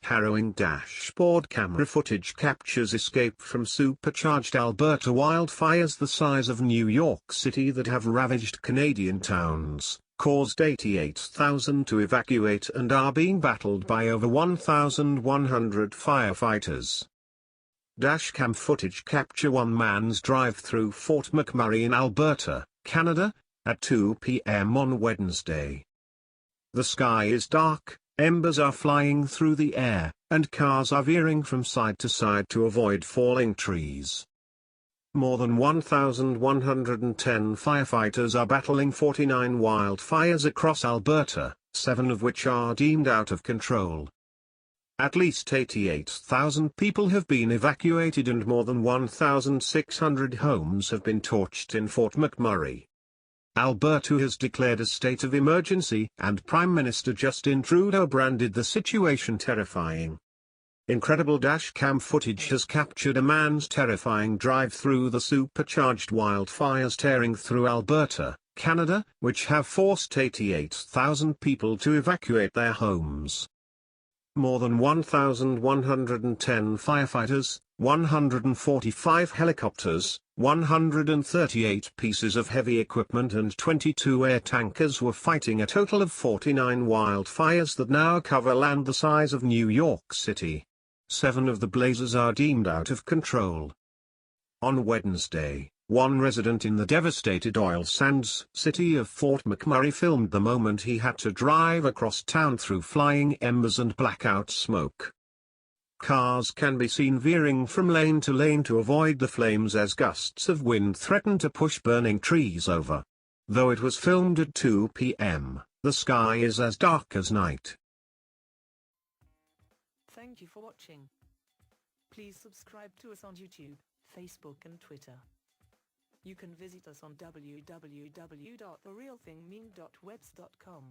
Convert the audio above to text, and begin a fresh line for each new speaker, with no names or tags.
Harrowing dashboard camera footage captures escape from supercharged Alberta wildfires the size of New York City that have ravaged Canadian towns, caused 88,000 to evacuate and are being battled by over 1,100 firefighters. Dashcam footage capture one man's drive through Fort McMurray in Alberta, Canada, at 2 p.m. on Wednesday. The sky is dark, embers are flying through the air, and cars are veering from side to side to avoid falling trees. More than 1,110 firefighters are battling 49 wildfires across Alberta, 7 of which are deemed out of control. At least 88,000 people have been evacuated and more than 1,600 homes have been torched in Fort McMurray. Alberta has declared a state of emergency, and Prime Minister Justin Trudeau branded the situation terrifying. Incredible dashcam footage has captured a man's terrifying drive through the supercharged wildfires tearing through Alberta, Canada, which have forced 88,000 people to evacuate their homes. More than 1,110 firefighters, 145 helicopters, 138 pieces of heavy equipment and 22 air tankers were fighting a total of 49 wildfires that now cover land the size of New York City. 7 of the blazes are deemed out of control. On Wednesday, one resident in the devastated oil sands city of Fort McMurray filmed the moment he had to drive across town through flying embers and blackout smoke. Cars can be seen veering from lane to lane to avoid the flames as gusts of wind threaten to push burning trees over. Though it was filmed at 2 p.m., the sky is as dark as night.
Thank you for watching. Please subscribe to us on YouTube, Facebook and Twitter. You can visit us on www.therealthingmeme.webs.com.